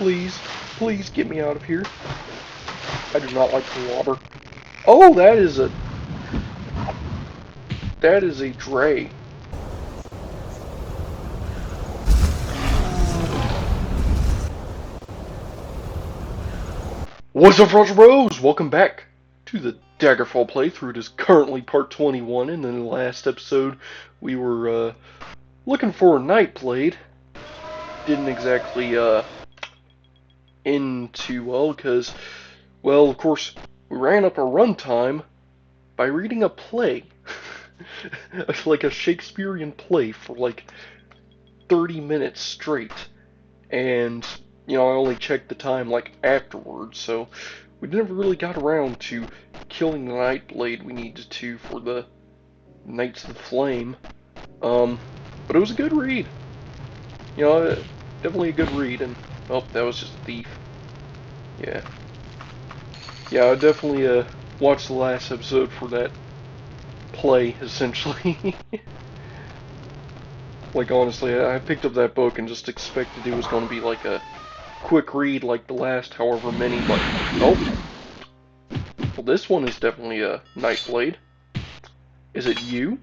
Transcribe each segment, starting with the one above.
Please, please get me out of here. I do not like the water. Oh, that is a dray. What's up, Frost Bros? Welcome back to the Daggerfall playthrough. It is currently part 21, and in the last episode we were looking for a Nightblade. Didn't exactly end too well because, well, of course, we ran up our runtime by reading a play. Like a Shakespearean play for like 30 minutes straight. And, you know, I only checked the time like afterwards, so we never really got around to killing the Nightblade we needed to for the Knights of the Flame. But it was a good read. You know, definitely a good read, and, oh, that was just a thief. Yeah. Yeah, I definitely, watched the last episode for that play, essentially. Like, honestly, I picked up that book and just expected it was going to be like a quick read like the last however many, but, oh. Well, this one is definitely a Nightblade. Is it you?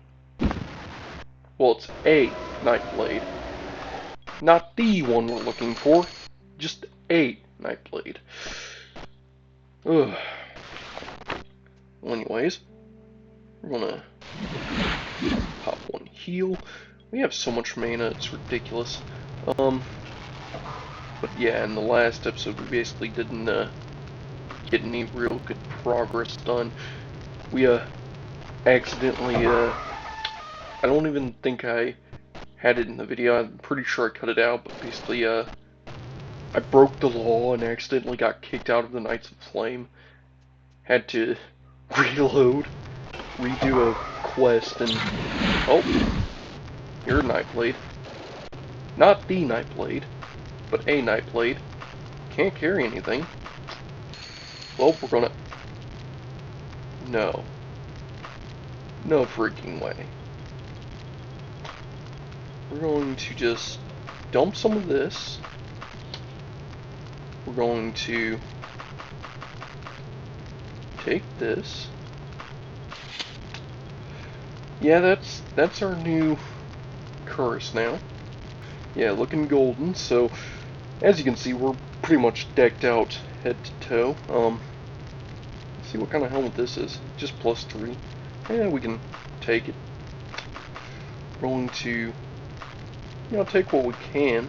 Well, it's a Nightblade. Not the one we're looking for. Just a Nightblade. Ugh. Well, anyways, we're gonna pop one heal. We have so much mana, it's ridiculous. But yeah, in the last episode we basically didn't get any real good progress done. We accidentally I don't even think I had it in the video. I'm pretty sure I cut it out, but basically I broke the law and accidentally got kicked out of the Knights of Flame. Had to reload, redo a quest, and oh, you're a Nightblade. Not the Nightblade, but a Nightblade. Can't carry anything. Well, we're gonna... No. No freaking way. We're going to just dump some of this. We're going to take this. Yeah, that's our new curse now. Yeah, looking golden, so as you can see, we're pretty much decked out head to toe. Let's see what kind of helmet this is. Just +3. Yeah, we can take it. We're going to, you know, take what we can.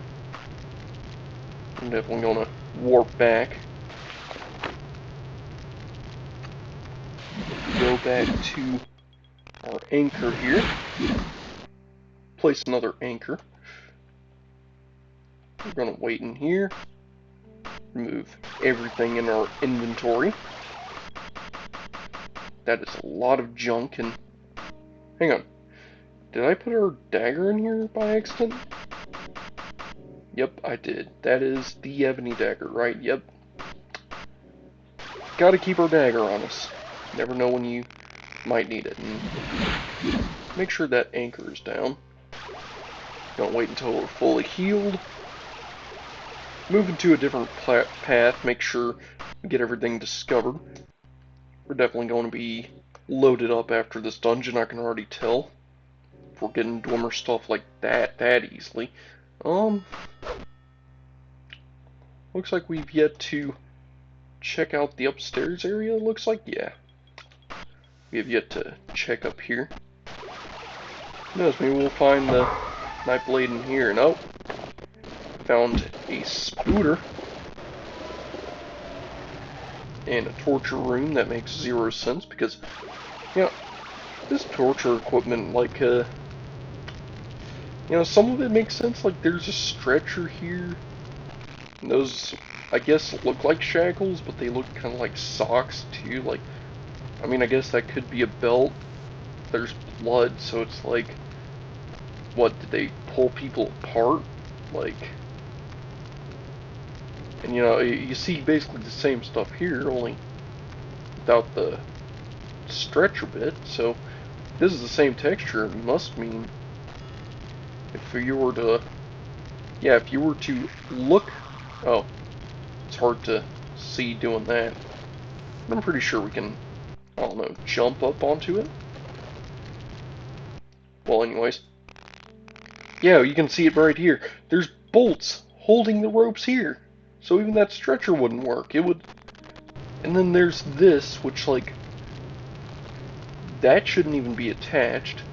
I'm definitely gonna warp back. Go back to our anchor here. Place another anchor. We're gonna wait in here. Remove everything in our inventory. That is a lot of junk, and hang on. Did I put our dagger in here by accident? Yep, I did. That is the ebony dagger, right? Yep. Gotta keep our dagger on us. Never know when you might need it. And make sure that anchor is down. Don't wait until we're fully healed. Move into a different path. Make sure we get everything discovered. We're definitely going to be loaded up after this dungeon, I can already tell. If we're getting Dwemer stuff like that easily. Looks like we've yet to check out the upstairs area, looks like. Yeah. We have yet to check up here. Who knows, maybe we'll find the Nightblade in here. Nope. Found a spooter. And a torture room. That makes 0 sense because, you know, this torture equipment, like, you know, some of it makes sense. Like, there's a stretcher here. And those, I guess, look like shackles, but they look kind of like socks, too. Like, I mean, I guess that could be a belt. There's blood, so it's like, what, did they pull people apart? Like, and you know, you see basically the same stuff here, only without the stretcher bit, so this is the same texture. It must mean if you were to, yeah, if you were to look, oh, hard to see doing that. But I'm pretty sure we can, I don't know, jump up onto it. Well, anyways. Yeah, you can see it right here. There's bolts holding the ropes here. So even that stretcher wouldn't work. It would... And then there's this, which, like... That shouldn't even be attached.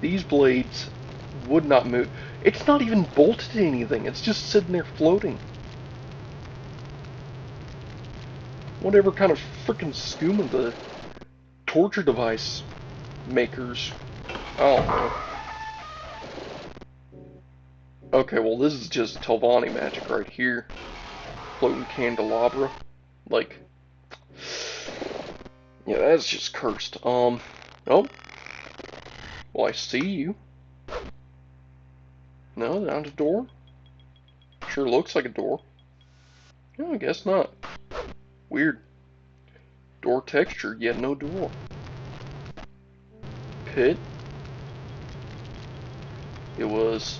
These blades would not move. It's not even bolted to anything. It's just sitting there floating. Whatever kind of frickin' skooma the torture device makers. I don't know. Okay, well this is just Telvanni magic right here. Floating candelabra. Like... Yeah, that's just cursed. Oh. Well, I see you. No, not a door. Sure looks like a door. No, I guess not. Weird. Door texture, yet no door. Pit. It was,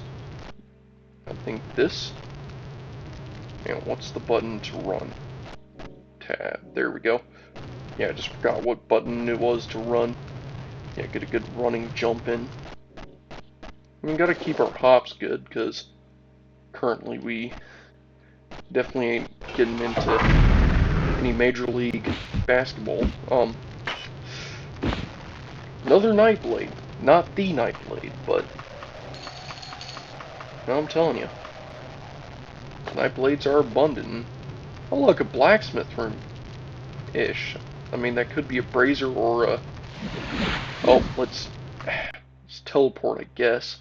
I think, this. And what's the button to run? Tab. There we go. Yeah, I just forgot what button it was to run. Yeah, get a good running jump in. We gotta keep our hops good, because currently we definitely ain't getting into any Major League basketball. Another Nightblade. Not the Nightblade, but... No, I'm telling you. Nightblades are abundant. Oh look, a blacksmith room-ish. I mean, that could be a brazier or a... Oh, let's teleport, I guess.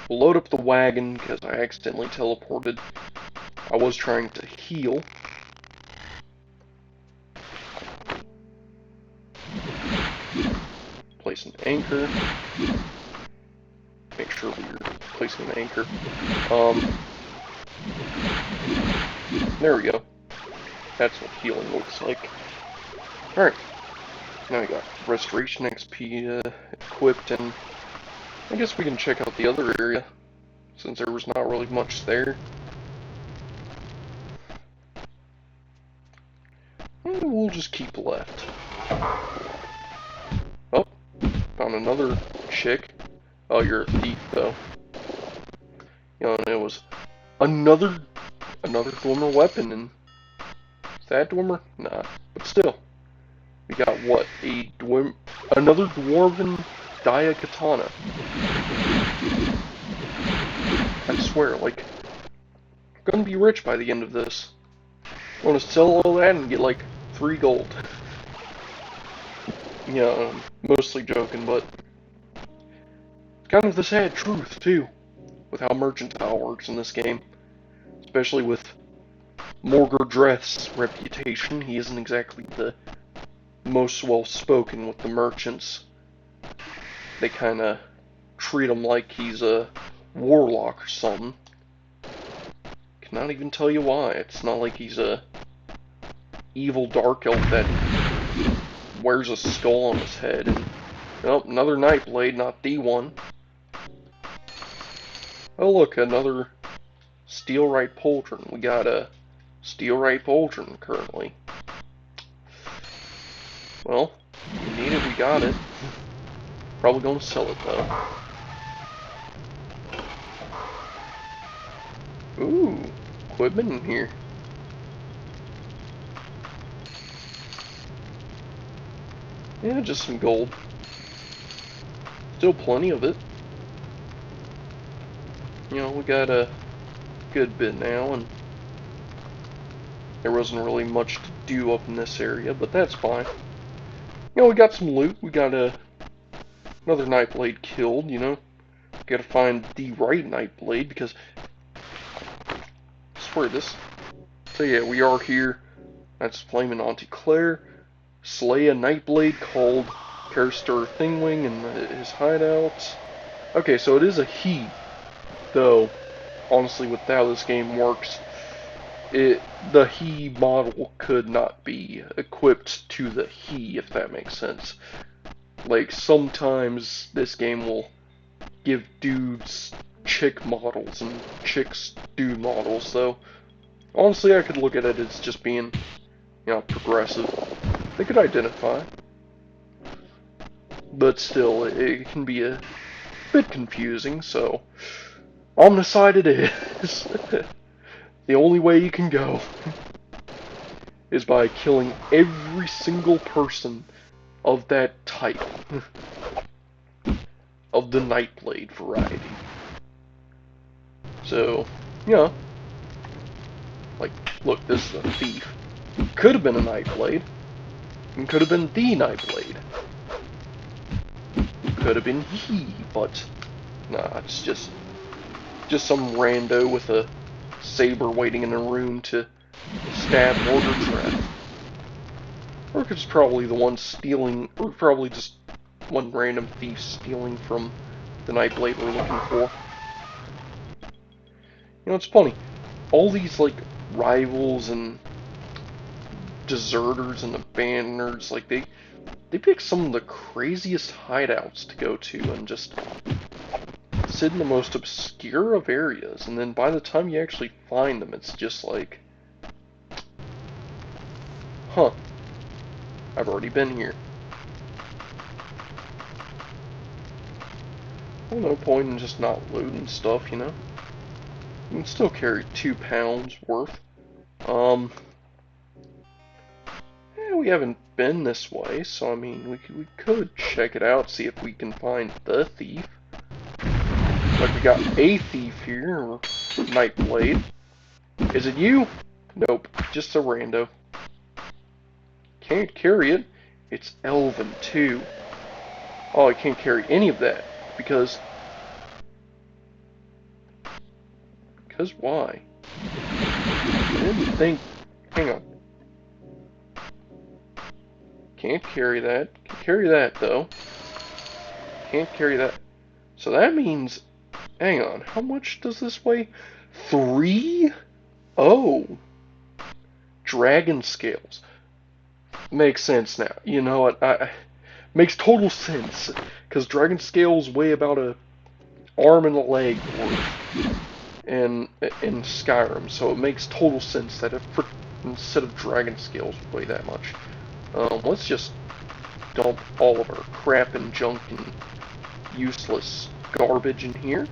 We'll load up the wagon, because I accidentally teleported. I was trying to heal. Place an anchor. Make sure we're placing an anchor. There we go. That's what healing looks like. Alright. Now we got Restoration XP equipped, and I guess we can check out the other area, since there was not really much there. And we'll just keep left. Oh, found another chick. Oh, you're a thief, though. You know, and it was another Dwemer weapon, and is that Dwemer? Nah, but still. We got what? Another Dwarven Dia Katana. I swear, like, I'm gonna be rich by the end of this. I'm gonna sell all that and get like 3 gold. Yeah, I'm mostly joking, but it's kind of the sad truth, too, with how mercantile works in this game. Especially with Morgardreth's reputation. He isn't exactly the most well-spoken with the merchants. They kind of treat him like he's a warlock or something. Cannot even tell you why. It's not like he's a evil dark elf that wears a skull on his head. And, oh, another Nightblade, not the one. Oh look, another Steelright Pauldron. We got a Steelright Pauldron currently. Well, we need it, we got it. Probably gonna sell it though. Ooh, equipment in here. Yeah, just some gold. Still plenty of it. You know, we got a good bit now, and there wasn't really much to do up in this area, but that's fine. You know, we got some loot. We got another Nightblade killed, you know. Gotta find the right Nightblade, because I swear this. So yeah, we are here. That's Flamin' Auntie Claire. Slay a Nightblade called Carister Thingwing and his hideouts. Okay, so it is a he, though. Honestly, with how this game works, the he model could not be equipped to the he, if that makes sense. Like, sometimes this game will give dudes chick models and chicks dude models, so Honestly, I could look at it as just being, progressive. They could identify. But still, it can be a bit confusing, so on the side it is. The only way you can go is by killing every single person of that type. Of the Nightblade variety. So, like, look, this is a thief. Could have been a Nightblade. And could have been the Nightblade. Could have been he, but nah, it's just some rando with a saber waiting in a room to stab Mordred's. Or it's probably the one stealing, or probably just one random thief stealing from the Nightblade we're looking for. It's funny. All these, like, rivals and deserters and abandoners, like, they pick some of the craziest hideouts to go to and just sit in the most obscure of areas, and then by the time you actually find them, it's just like, huh, I've already been here. Well, no point in just not looting stuff, You can still carry 2 pounds worth. We haven't been this way, so I mean, we could check it out, see if we can find the thief. Like, we got a thief here, or Nightblade. Is it you? Nope, just a rando. Can't carry it. It's elven, too. Oh, I can't carry any of that, because why? I didn't think... Hang on. Can't carry that. Can carry that, though. Can't carry that. So that means... Hang on. How much does this weigh? 3? Oh. Dragon scales. Makes sense now. You know what? Makes total sense. Because dragon scales weigh about a arm and a leg worth in Skyrim. So it makes total sense that instead of dragon scales would weigh that much. Let's just dump all of our crap and junk and useless garbage in here.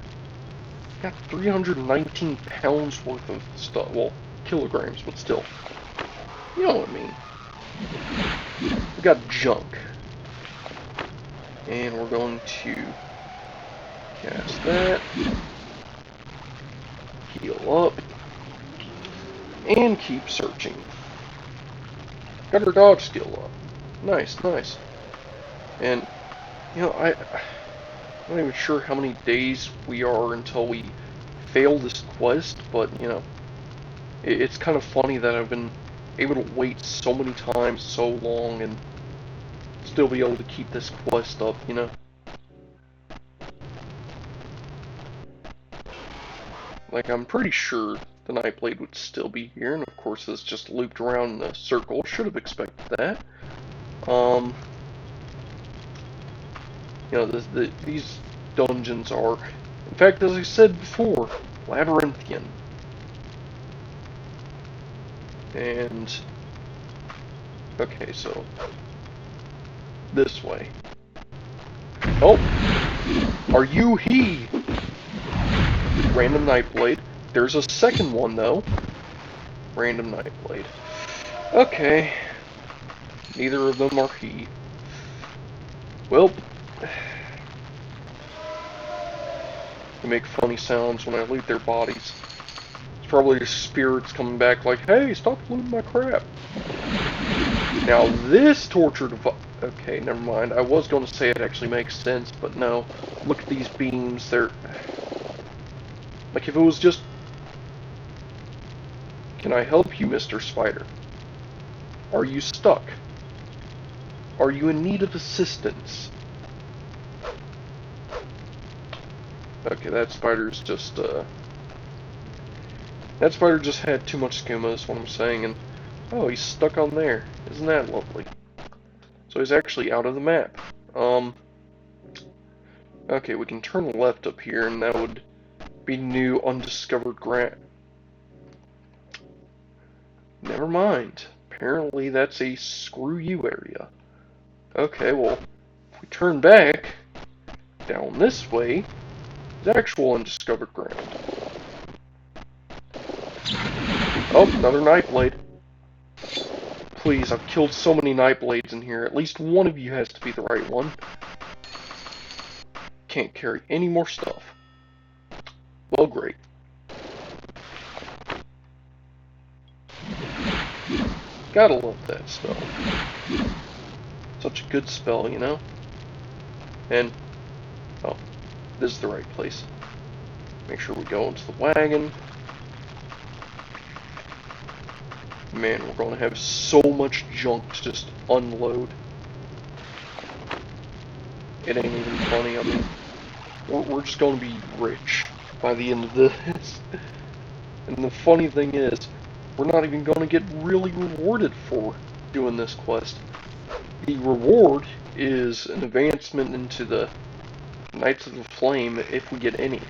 Got 319 pounds worth of stuff. Well, kilograms, but still. You know what I mean. We got junk. And we're going to cast that. Heal up. And keep searching. Got our dodge skill up. Nice, nice. And, I'm not even sure how many days we are until we fail this quest, but, it's kind of funny that I've been able to wait so many times, so long, and still be able to keep this quest up, Like, I'm pretty sure the Nightblade would still be here, and of course this just looped around in a circle. Should have expected that. These dungeons are, in fact, as I said before, labyrinthian. And, okay, so, this way. Oh! Are you he? Random Nightblade. There's a second one, though. Random Nightblade. Okay. Neither of them are he. Well, they make funny sounds when I loot their bodies. It's probably the spirits coming back like, hey, stop looting my crap. Now this torture device... Okay, never mind. I was going to say it actually makes sense, but no. Look at these beams. They're... Like, if it was just... Can I help you, Mr. Spider? Are you stuck? Are you in need of assistance? Okay, that spider's just, That spider just had too much skooma, is what I'm saying, and... Oh, he's stuck on there. Isn't that lovely? So he's actually out of the map. Okay, we can turn left up here, and that would be new undiscovered ground. never mind. Apparently that's a screw you area. Okay, well, if we turn back, down this way, is actual undiscovered ground. Oh, another Nightblade. Please, I've killed so many Nightblades in here. At least one of you has to be the right one. Can't carry any more stuff. Well, great. Gotta love that spell. Such a good spell, you know? And, oh, this is the right place. Make sure we go into the wagon. Man, we're gonna have so much junk to just unload. It ain't even funny, I mean, we're just gonna be rich by the end of this. And the funny thing is, we're not even gonna get really rewarded for doing this quest. The reward is an advancement into the Knights of the Flame if we get any.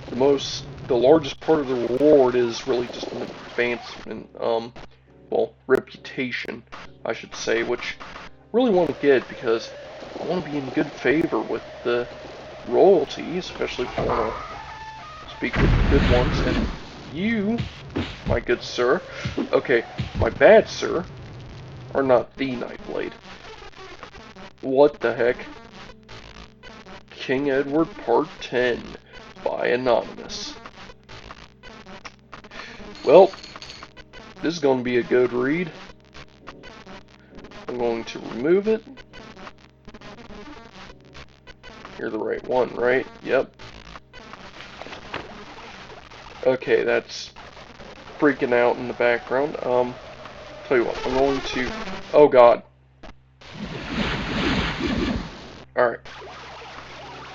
The largest part of the reward is really just an advancement, well, reputation, I should say, which I really want to get because I want to be in good favor with the royalty, especially if I want to speak with the good ones, and you, my good sir, okay, my bad sir, are not the Nightblade. What the heck? King Edward Part 10 by Anonymous. Well, this is going to be a good read. I'm going to remove it. You're the right one, right? Yep. Okay, that's freaking out in the background. Tell you what, I'm going to... Oh god. Alright.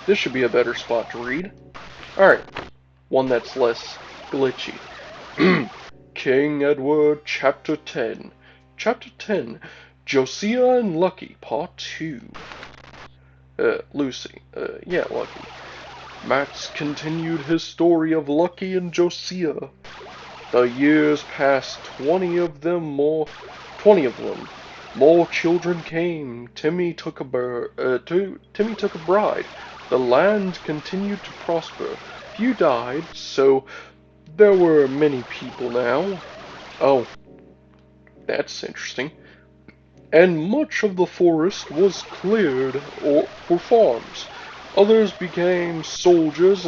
This should be a better spot to read. Alright. One that's less glitchy. King Edward, Chapter 10. Chapter 10, Josiah and Lucky, Part 2. Lucy. Yeah, Lucky. Matt's continued his story of Lucky and Josiah. The years passed, 20 of them. More children came. Timmy took a bride. The land continued to prosper. Few died, so there were many people now. Oh, that's interesting. And much of the forest was cleared for farms. Others became soldiers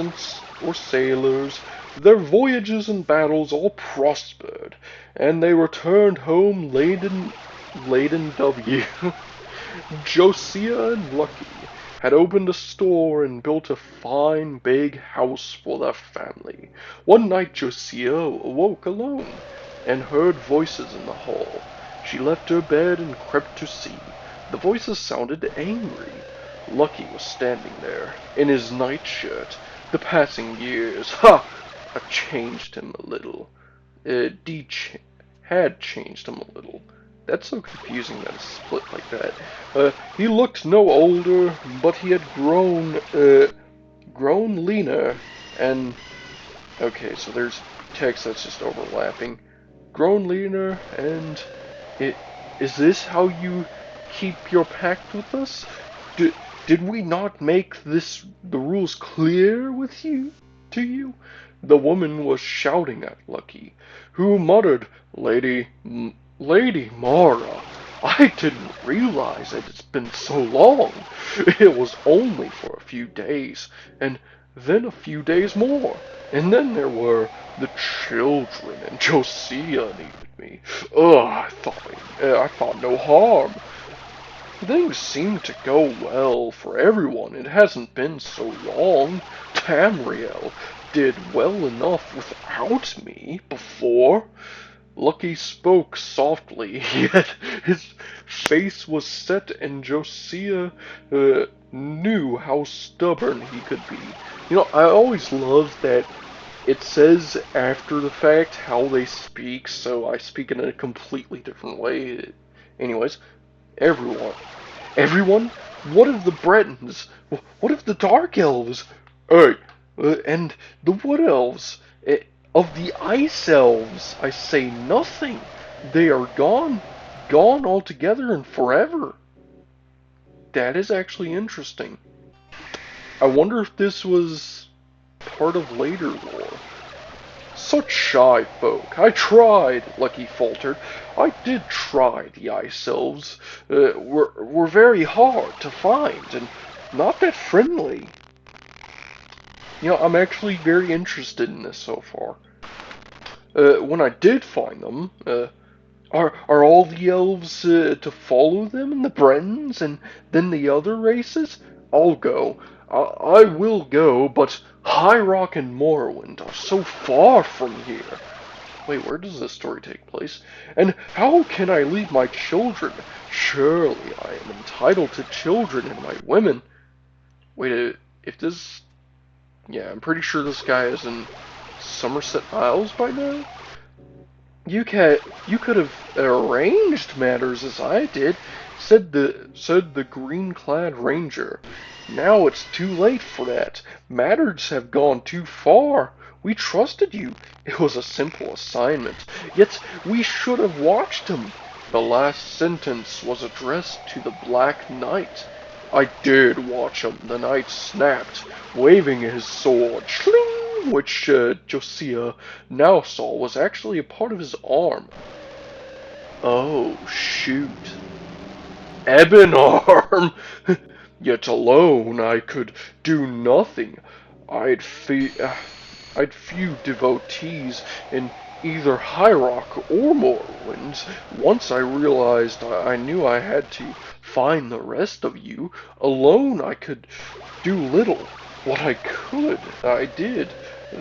or sailors. Their voyages and battles all prospered, and they returned home laden W. Josiah and Lucky had opened a store and built a fine big house for their family. One night Josiah awoke alone and heard voices in the hall. She left her bed and crept to see. The voices sounded angry. Lucky was standing there, in his nightshirt. The passing years, had changed him a little. Had changed him a little. That's so confusing that it's split like that. He looked no older, but he had grown leaner, and... Okay, so there's text that's just overlapping. Grown leaner, and... Is this how you keep your pact with us? Did we not make the rules clear to you? The woman was shouting at Lucky, who muttered, Lady Mara, I didn't realize that it's been so long. It was only for a few days, and then a few days more. And then there were the children, and Josiah needed me. I thought no harm. Things seem to go well for everyone. It hasn't been so long. Tamriel did well enough without me before. Lucky spoke softly, yet his face was set, and Josiah knew how stubborn he could be. You know, I always love that it says after the fact how they speak, so I speak in a completely different way. Anyways, everyone? What of the Bretons? What of the Dark Elves? Hey, and the Wood Elves? Of the ice elves, I say nothing. They are gone. Gone altogether and forever. That is actually interesting. I wonder if this was part of later lore. Such shy folk. I tried, Lucky faltered. I did try the ice elves. Were very hard to find and not that friendly. You know, I'm actually very interested in this so far. When I did find them, are all the elves to follow them and the Bretons and then the other races? I'll go. I will go, but High Rock and Morrowind are so far from here. Wait, where does this story take place? And how can I leave my children? Surely I am entitled to children and my women. Wait, if this... Yeah, I'm pretty sure this guy is in Somerset Isles by now? You could have arranged matters as I did, said the green-clad ranger. Now it's too late for that. Matters have gone too far. We trusted you. It was a simple assignment, yet we should have watched him. The last sentence was addressed to the Black Knight. I did watch him. The knight snapped, waving his sword. Schling! Which Josiah now saw was actually a part of his arm. Oh, shoot. Ebon arm! Yet alone I could do nothing. I'd, fe- I'd few devotees in either High Rock or Morrowind. Once I realized I knew I had to find the rest of you. Alone I could do little. What I could, I did.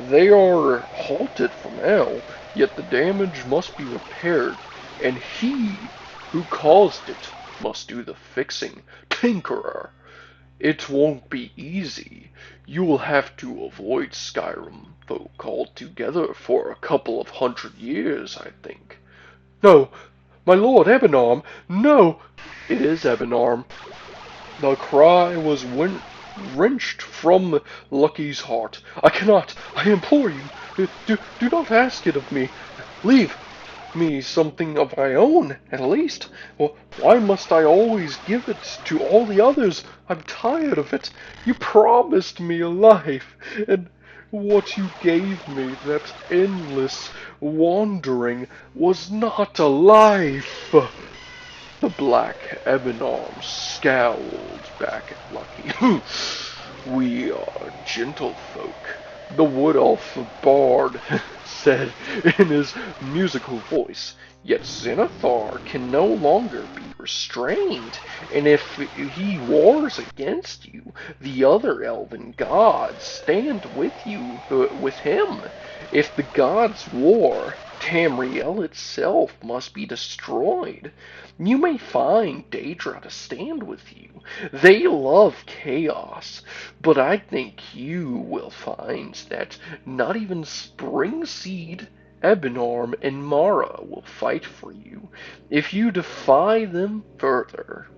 They are halted for now, yet the damage must be repaired, and he who caused it must do the fixing. Tinkerer! It won't be easy. You will have to avoid Skyrim folk altogether for a couple of 100 years, I think. No, my lord Ebenarm, no! It is Ebenarm. The cry was wrenched from Lucky's heart. I cannot, I implore you, do not ask it of me. Leave me something of my own, at least. Well, why must I always give it to all the others? I'm tired of it. You promised me a life, and what you gave me, that endless wandering, was not a life. The black ebon arm scowled back at Lucky. We are gentlefolk, the wood elf bard said in his musical voice. Yet Xanathar can no longer be restrained, and if he wars against you, the other elven gods stand with you, with him. If the gods war, Tamriel itself must be destroyed. You may find Daedra to stand with you. They love chaos, but I think you will find that not even Springseed, Ebenarm, and Mara will fight for you if you defy them further.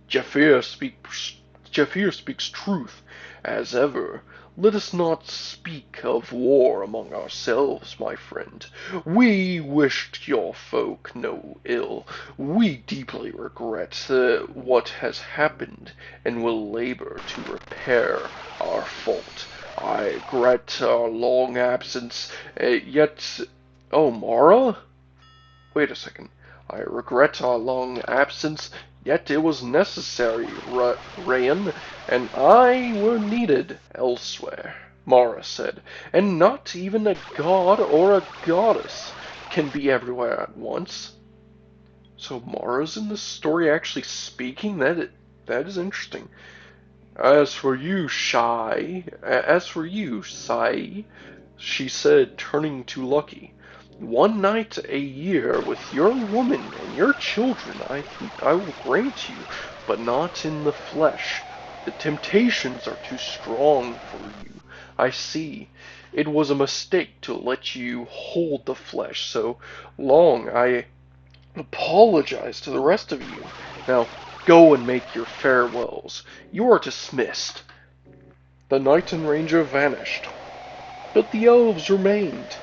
Jaffir speaks truth, as ever. Let us not speak of war among ourselves, my friend. We wished your folk no ill. We deeply regret what has happened, and will labor to repair our fault. I regret our long absence, yet... Oh, Mara? Wait a second. I regret our long absence, yet it was necessary, Rayan, and I were needed elsewhere, Mara said, and not even a god or a goddess can be everywhere at once. So Mara's in this story actually speaking? That is interesting. As for you, Sai, she said, turning to Lucky. One night a year with your woman and your children I will grant you, but not in the flesh. The temptations are too strong for you. I see. It was a mistake to let you hold the flesh so long. I apologize to the rest of you. Now, go and make your farewells. You are dismissed. The knight and ranger vanished, but the elves remained.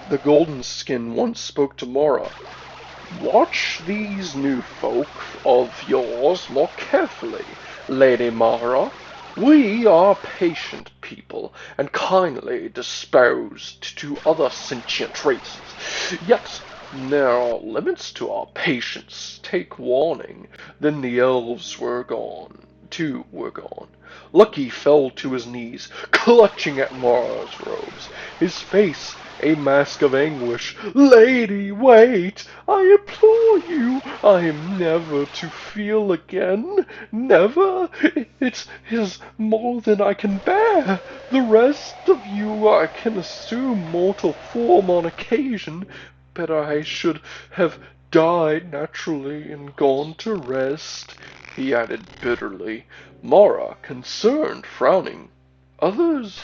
The golden skin once spoke to Mara. Watch these new folk of yours more carefully, Lady Mara. We are patient people, and kindly disposed to other sentient races. Yet there are limits to our patience. Take warning. Then the elves were gone. Two were gone. Lucky fell to his knees, clutching at Mara's robes, his face a mask of anguish. Lady, wait! I implore you! I am never to feel again. Never! It is more than I can bear. The rest of you I can assume mortal form on occasion, but I should have died naturally and gone to rest, he added bitterly. Mara, concerned, frowning. Others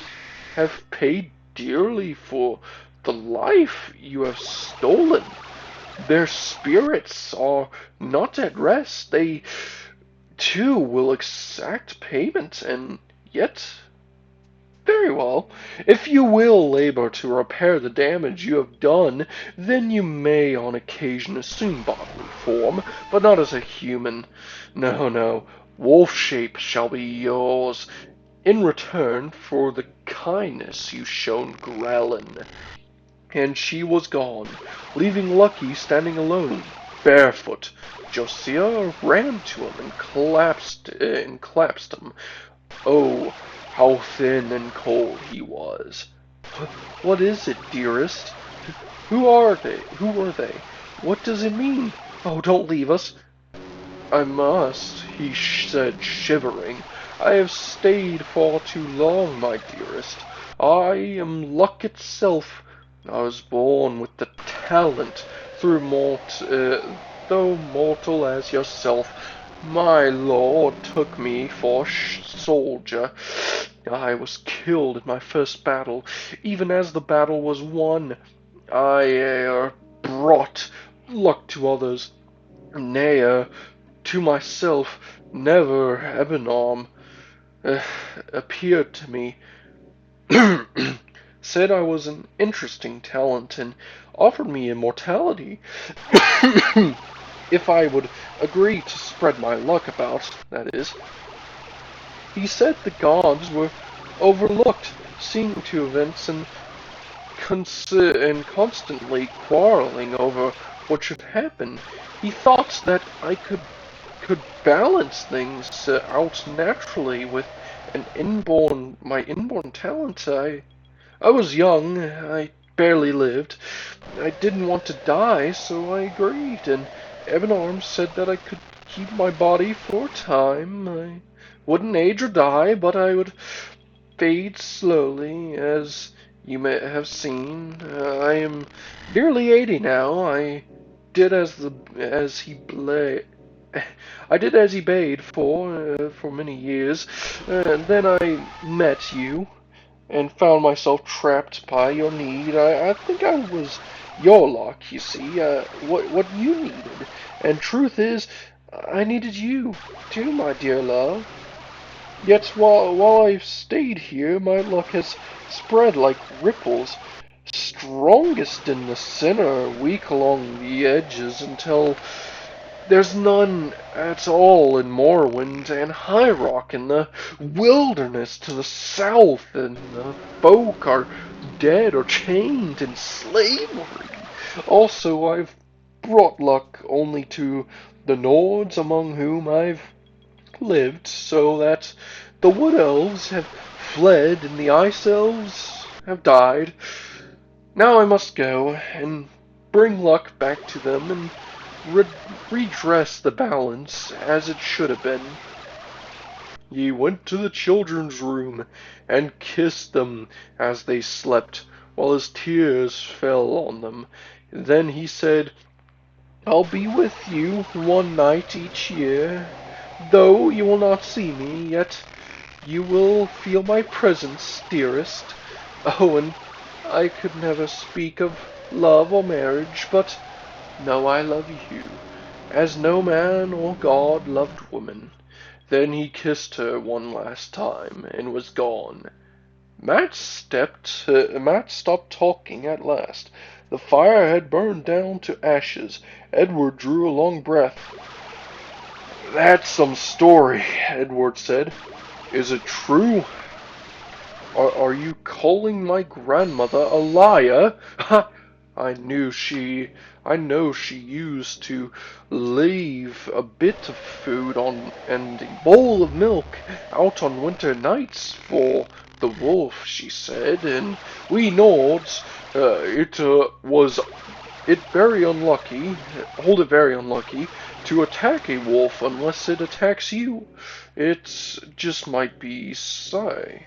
have paid dearly for the life you have stolen. Their spirits are not at rest. They, too, will exact payment, and yet... Very well. If you will labor to repair the damage you have done, then you may on occasion assume bodily form, but not as a human. No, no. Wolf shape shall be yours in return for the kindness you shown Grelin. And she was gone, leaving Lucky standing alone, barefoot. Josiah ran to him and clasped him. Oh, how thin and cold he was. What is it, dearest? Who are they? Who were they? What does it mean? Oh, don't leave us. I must, he said, shivering. I have stayed far too long, my dearest. I am luck itself. I was born with the talent through though mortal as yourself. My lord took me for soldier. I was killed in my first battle. Even as the battle was won, I brought luck to others. Nay, to myself, never Ebenorm appeared to me. Said I was an interesting talent and offered me immortality if I would agree to spread my luck about, that is. He said the gods were overlooked, seeing to events and constantly quarreling over what should happen. He thought that I could balance things out naturally with my inborn talent. I was young, I barely lived. I didn't want to die, so I agreed, and Ebenorm said that I could keep my body for a time. I wouldn't age or die, but I would fade slowly, as you may have seen. I am nearly 80 now. Did as he I did as he bade for many years, and then I met you and found myself trapped by your need. I think I was your luck, you see, what you needed. And truth is, I needed you, too, my dear love. Yet while I've stayed here, my luck has spread like ripples, strongest in the center, weak along the edges, until there's none at all in Morrowind, and High Rock in the wilderness to the south, and the folk are dead or chained in slavery. Also, I've brought luck only to the Nords among whom I've lived, so that the Wood Elves have fled and the Ice Elves have died. Now I must go and bring luck back to them and redress the balance as it should have been. He went to the children's room and kissed them as they slept, while his tears fell on them. Then he said, I'll be with you one night each year. Though you will not see me, yet you will feel my presence, dearest. Oh, and I could never speak of love or marriage, but no, I love you, as no man or god loved woman. Then he kissed her one last time, and was gone, Matt stopped talking at last. The fire had burned down to ashes. Edward drew a long breath. That's some story, Edward said. Is it true? Are you calling my grandmother a liar? Ha! I know she used to leave a bit of food on and a bowl of milk out on winter nights for the wolf, she said, and we Nords, was it very unlucky, hold it very unlucky, to attack a wolf unless it attacks you. It just might be sigh.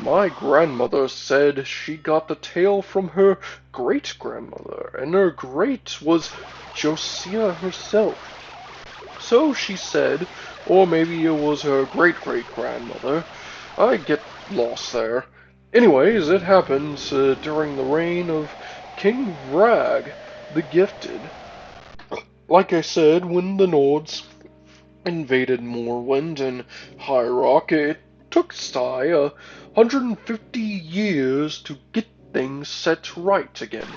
My grandmother said she got the tale from her great-grandmother, and her great was Josiah herself. So she said, or maybe it was her great-great-grandmother. I get lost there. Anyways, it happens during the reign of King Vrag the Gifted. Like I said, when the Nords invaded Morrowind and High Rock, it took Sai 150 years to get things set right again,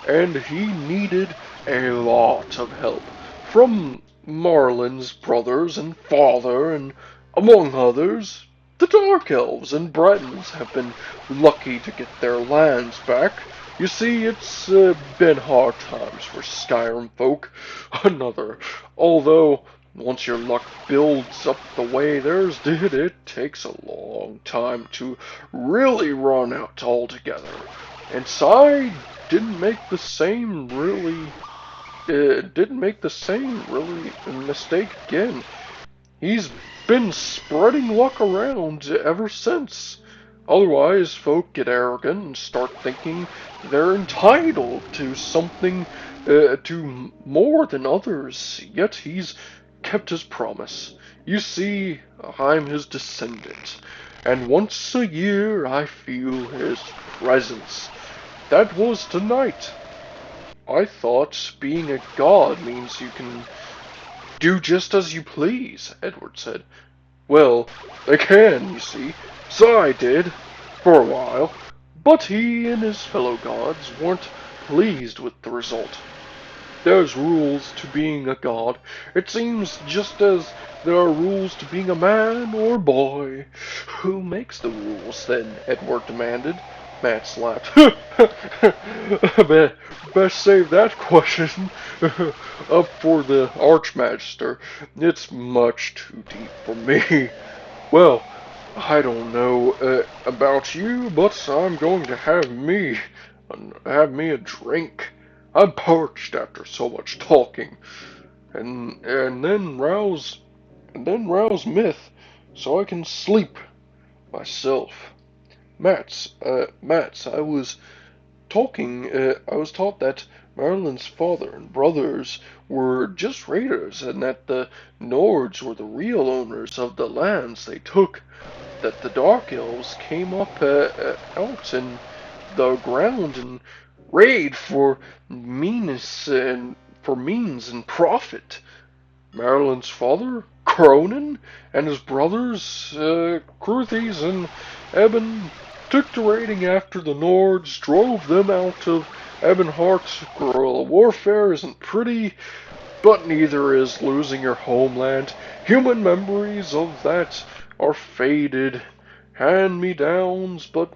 and he needed a lot of help from Marlin's brothers and father, and among others, the Dark Elves and Bretons have been lucky to get their lands back. You see, it's been hard times for Skyrim folk. Although once your luck builds up the way theirs did, it takes a long time to really run out altogether. And Sai didn't make the same really mistake again. He's been spreading luck around ever since. Otherwise, folk get arrogant and start thinking they're entitled to something, to more than others. Yet he's kept his promise. You see, I'm his descendant, and once a year I feel his presence. That was tonight. I thought being a god means you can do just as you please, Edward said. Well, they can, you see. So I did, for a while. But he and his fellow gods weren't pleased with the result. There's rules to being a god, it seems, just as there are rules to being a man or boy. Who makes the rules, then? Edward demanded. Matt laughed. Best save that question up for the Archmagister. It's much too deep for me. Well, I don't know about you, but I'm going to have me a drink. I'm parched after so much talking, and then rouse myth, so I can sleep myself. Mats, I was taught that Merlin's father and brothers were just raiders, and that the Nords were the real owners of the lands they took. That the Dark Elves came up out in the ground and raid for means and profit. Merlin's father, Cronin, and his brothers, Cruthes and Eben, took to raiding after the Nords, drove them out of Ebonheart. Guerrilla warfare isn't pretty, but neither is losing your homeland. Human memories of that are faded hand-me-downs, but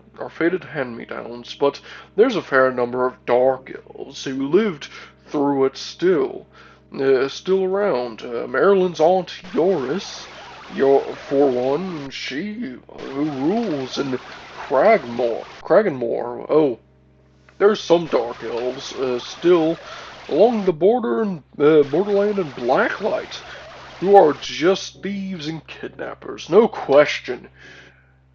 there's a fair number of Dark Elves who lived through it still around. Maryland's Aunt for one, she who rules in Cragganmore. Oh, there's some Dark Elves still along the borderland and Blacklight, who are just thieves and kidnappers, no question.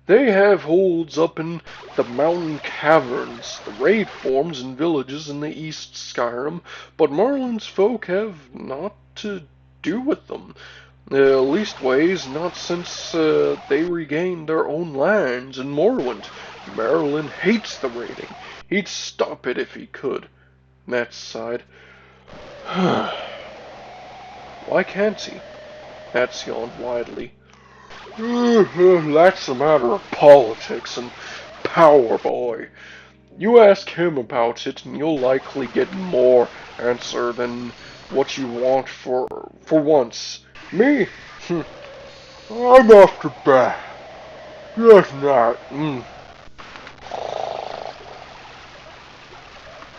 They have holds up in the mountain caverns, the raid forms in villages in the East Skyrim, but Merlin's folk have naught to do with them. Leastways, not since they regained their own lands in Morrowind. Merlin hates the raiding. He'd stop it if he could. Matt sighed. Why can't he? Matt yawned widely. That's a matter of politics and power, boy. You ask him about it, and you'll likely get more answer than what you want for once. Me? I'm off to bed. Good night.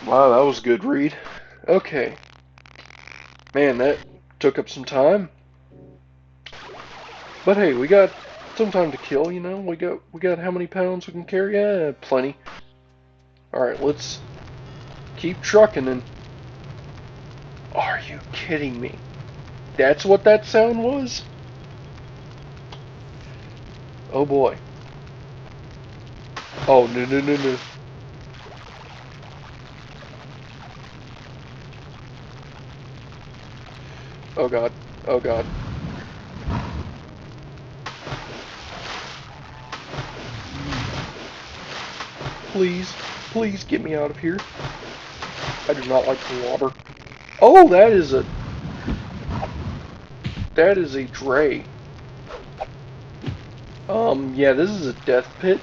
Wow, that was a good read. Okay. Man, that took up some time. But hey, we got some time to kill, you know? We got how many pounds we can carry? Yeah, plenty. Alright, let's keep trucking and are you kidding me? That's what that sound was? Oh boy. Oh no no no no. Oh god. Oh god. Please, please get me out of here. I do not like the water. Oh, that is a dray. Yeah, this is a death pit.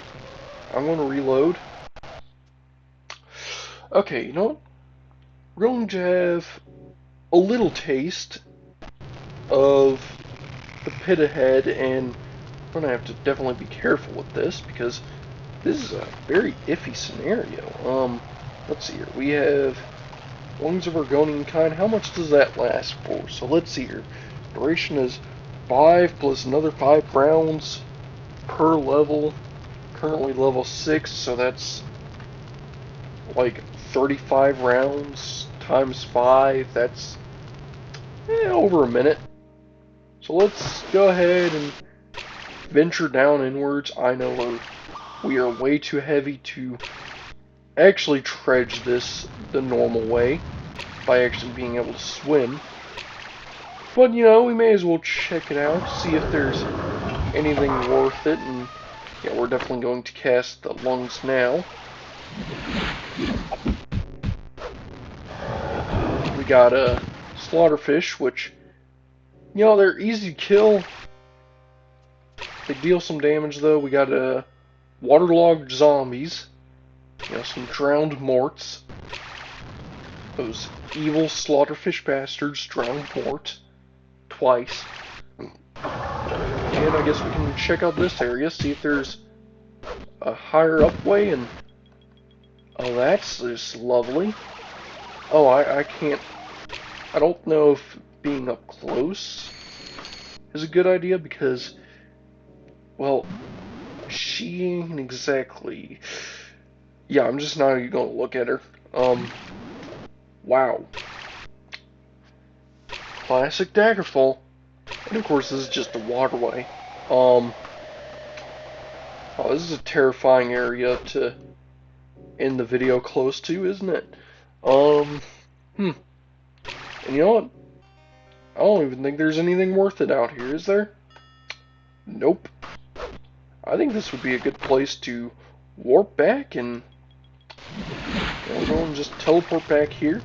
I'm gonna reload. Okay, you know what? We're going to have a little taste of the pit ahead, and I'm gonna have to definitely be careful with this because this is a very iffy scenario. Let's see here. We have Lungs of Argonian kind. How much does that last for? So let's see here. Duration is 5 plus another 5 rounds per level. Currently level 6, so that's like 35 rounds times 5. That's over a minute. So let's go ahead and venture down inwards. I know we are way too heavy to actually trudge this the normal way by actually being able to swim. But, you know, we may as well check it out, see if there's anything worth it, and yeah, we're definitely going to cast the lungs now. We got a slaughterfish, which, you know, they're easy to kill. They deal some damage, though. We got waterlogged zombies, you know, some drowned morts. Those evil slaughterfish bastards drowned mort twice. And I guess we can check out this area, see if there's a higher up way, and oh, that's just lovely. Oh, I can't, I don't know if being up close is a good idea because, well, she ain't exactly, yeah, I'm just not even gonna look at her. Wow. Classic Daggerfall. And of course, this is just a waterway. Oh, this is a terrifying area to end the video close to, isn't it? And you know what? I don't even think there's anything worth it out here, is there? Nope. I think this would be a good place to warp back and we're going to just teleport back here.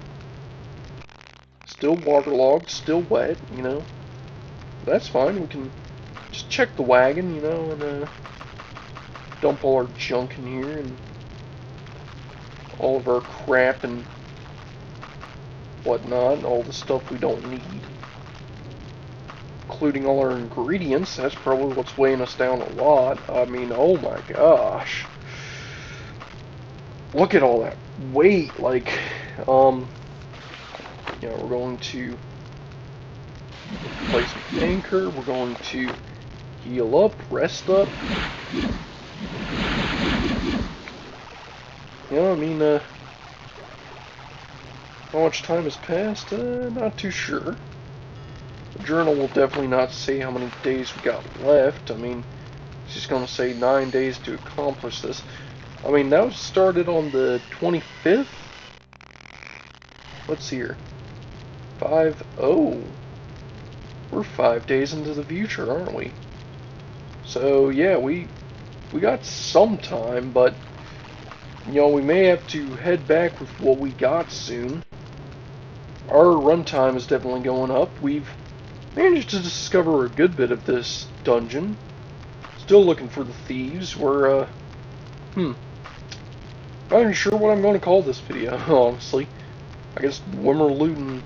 Still waterlogged, still wet, you know. That's fine. We can just check the wagon, you know, and dump all our junk in here and all of our crap and whatnot, all the stuff we don't need. Including all our ingredients, that's probably what's weighing us down a lot. I mean, oh my gosh. Look at all that weight, like, you know, we're going to place an anchor, we're going to heal up, rest up. You know, I mean, how much time has passed? Not too sure. The journal will definitely not say how many days we got left. I mean, it's just going to say 9 days to accomplish this. I mean, that was started on the 25th? Let's see here. 5, oh. We're 5 days into the future, aren't we? So, yeah, we got some time, but, you know, we may have to head back with what we got soon. Our runtime is definitely going up. We've managed to discover a good bit of this dungeon. still looking for the thieves. We're, not even sure what I'm going to call this video, honestly. I guess when we're looting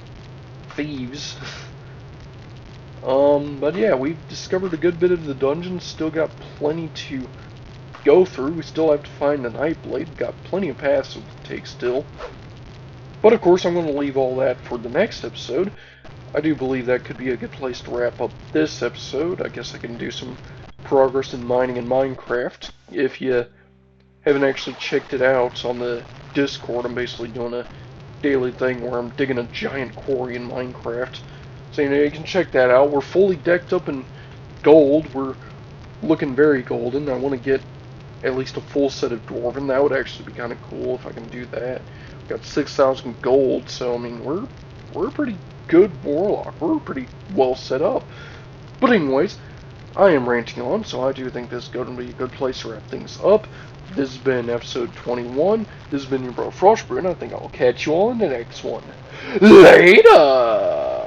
thieves. But yeah, we've discovered a good bit of the dungeon. Still got plenty to go through. We still have to find the Nightblade. We've got plenty of paths to take still. But of course, I'm going to leave all that for the next episode. I do believe that could be a good place to wrap up this episode. I guess I can do some progress in mining in Minecraft. If you haven't actually checked it out on the Discord, I'm basically doing a daily thing where I'm digging a giant quarry in Minecraft. So you can check that out. We're fully decked up in gold. We're looking very golden. I want to get at least a full set of Dwarven. That would actually be kind of cool if I can do that. We've got 6,000 gold, so I mean we're a pretty good warlock. We're pretty well set up. But anyways, I am ranting on, so I do think this is going to be a good place to wrap things up. This has been episode 21. This has been your bro Frostbrew, and I think I'll catch you all in the next one. Later!